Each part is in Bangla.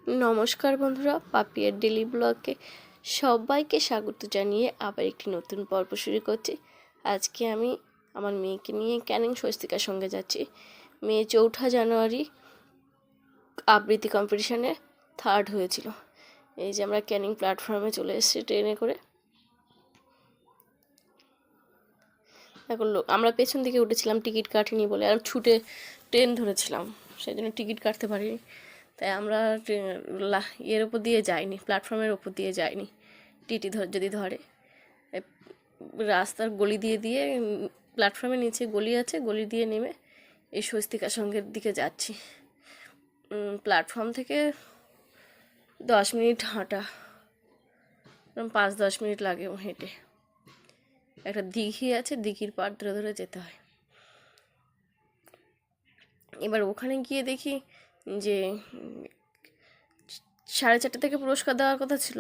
নমস্কার বন্ধুরা, পাপিয়ার ডেলি ব্লগে সবাইকে স্বাগত জানিয়ে আবার একটি নতুন পর্ব শুরু করছি। আজকে আমি আমার মেয়েকে নিয়ে ক্যানিং স্বস্তিকার সঙ্গে যাচ্ছি। মেয়ে 4 জানুয়ারি আবৃত্তি কম্পিটিশানে 3rd হয়েছিল। এই যে আমরা ক্যানিং প্ল্যাটফর্মে চলে এসেছি ট্রেনে করে। এখন আমরা পেছন দিকে উঠেছিলাম, টিকিট কাটিনি বলে, আর ছুটে ট্রেন ধরেছিলাম, সেই জন্য টিকিট কাটতে পারিনি। তাই আমরা এর ওপর দিয়ে যাইনি, প্ল্যাটফর্মের ওপর দিয়ে যাইনি। টিটি যদি ধরে রাস্তার গলি দিয়ে দিয়ে প্ল্যাটফর্মের নিচে গলি আছে, গলি দিয়ে নেমে এই স্বস্তিকা সঙ্গের দিকে যাচ্ছি। প্ল্যাটফর্ম থেকে 10 মিনিট হাঁটা, 5-10 মিনিট লাগে হেঁটে। একটা দিঘি আছে, দিঘির পাড় ধরে ধরে যেতে হয়। এবার ওখানে গিয়ে দেখি যে 4:30 থেকে পুরস্কার দেওয়ার কথা ছিল।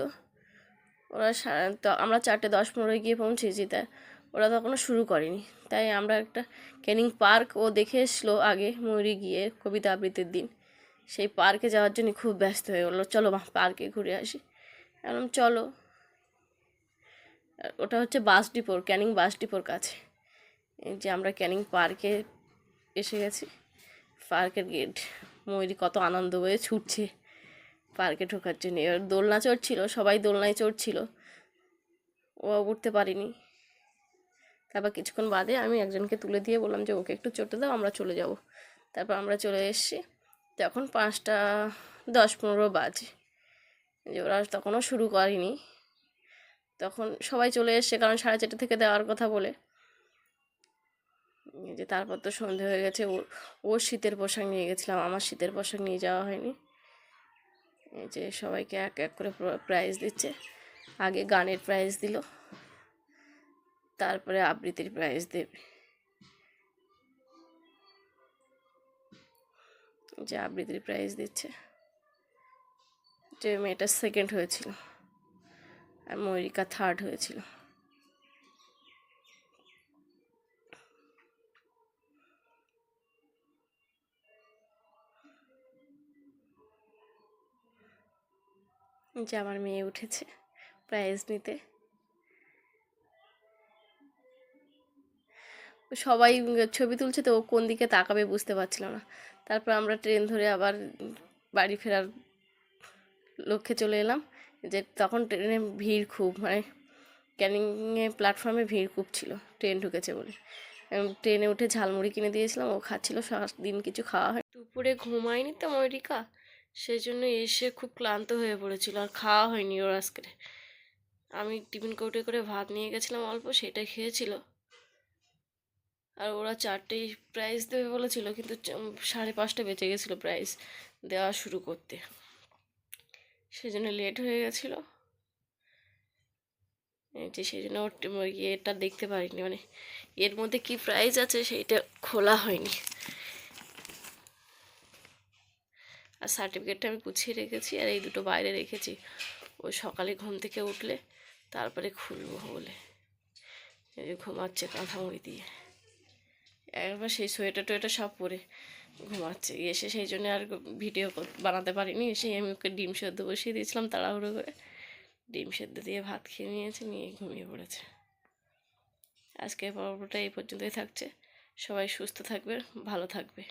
ওরা তো আমরা 4:10-15 গিয়ে পৌঁছেছি, তাই ওরা তখনও শুরু করেনি। তাই আমরা একটা ক্যানিং পার্ক ও দেখে এসলো আগে ময়ূরী গিয়ে কবিতা আবৃত্তির দিন। সেই পার্কে যাওয়ার জন্য খুব ব্যস্ত হয়ে গেলো, চলো মা পার্কে ঘুরে আসি। এখন চলো, ওটা হচ্ছে বাস ডিপোর, ক্যানিং বাস ডিপোর কাছে। এই যে আমরা ক্যানিং পার্কে এসে গেছি। পার্কের গেট, ময়ূরী কত আনন্দ হয়ে ছুটছে পার্কে ঢোকার জন্য। এবার দোলনা চড়ছিল, সবাই দোলনায় চড়ছিল, ও উঠতে পারিনি। তারপর কিছুক্ষণ বাদে আমি একজনকে তুলে দিয়ে বললাম যে ওকে একটু চড়তে দাও, আমরা চলে যাব। তারপর আমরা চলে এসেছি। তখন 5:10-15 বাজে, যে ওরা তখনও শুরু করেনি। তখন সবাই চলে এসছে, কারণ 4:30 থেকে দেওয়ার কথা বলে। যে তারপর তো সন্ধে হয়ে গেছে। ওর শীতের পোশাক নিয়ে গেছিলাম, আমার শীতের পোশাক নিয়ে যাওয়া হয়নি। এই যে সবাইকে এক এক করে প্রাইজ দিচ্ছে। আগে গানের প্রাইজ দিল, তারপরে আবৃত্তির প্রাইজ দেবে। যে আবৃত্তির প্রাইজ দিচ্ছে, যে মেয়েটা 2nd হয়েছিল আর ময়ূরিকা 3rd হয়েছিল। যে আমার মেয়ে উঠেছে প্রাইজ নিতে। সবাই ছবি তুলছে, তো ও কোন দিকে তাকাবে বুঝতে পারছিল না। তারপর আমরা ট্রেন ধরে আবার বাড়ি ফেরার লক্ষ্যে চলে এলাম। যে তখন ট্রেনে ভিড় খুব, মানে ক্যানিংয়ে প্ল্যাটফর্মে ভিড় খুব ছিল, ট্রেন ঢুকেছে বলে। ট্রেনে উঠে ঝালমুড়ি কিনে দিয়েছিলাম, ও খাচ্ছিল। সারাদিন কিছু খাওয়া হয়, দুপুরে ঘুমায়নি তো ময়ূরিকা, সেই জন্য এসে খুব ক্লান্ত হয়ে পড়েছিল, আর খাওয়া হয়নি ওর আজকে। আমি টিফিন কৌটে করে ভাত নিয়ে গেছিলাম অল্প, সেটা খেয়েছিল। আর ওরা 4টেই প্রাইজ দেবে বলেছিল, কিন্তু 5:30 বেজে গেছিলো প্রাইজ দেওয়া শুরু করতে, সেজন্য লেট হয়ে গেছিলো। যে সেই জন্য এটা দেখতে পারিনি, মানে এর মধ্যে কি প্রাইজ আছে সেইটা খোলা হয়নি। আর সার্টিফিকেটটা আমি গুছিয়ে রেখেছি, আর এই দুটো বাইরে রেখেছি। ও সকালে ঘুম থেকে উঠলে তারপরে খুলবো বলে। এই যে ঘুমাচ্ছে কাঁথামুড়ি দিয়ে, একবার সেই সোয়েটার টোয়েটার সব পরে ঘুমাচ্ছে। এসে সেই জন্য আর ভিডিও বানাতে পারিনি। এসে আমি ওকে ডিম সেদ্ধ বসিয়ে দিয়েছিলাম তাড়াহুড়ো করে, ডিম সেদ্ধ দিয়ে ভাত খেয়ে নিয়েছে, নিয়ে ঘুমিয়ে পড়েছে। আজকের পর্বটা এই পর্যন্তই থাকছে। সবাই সুস্থ থাকবে, ভালো থাকবে।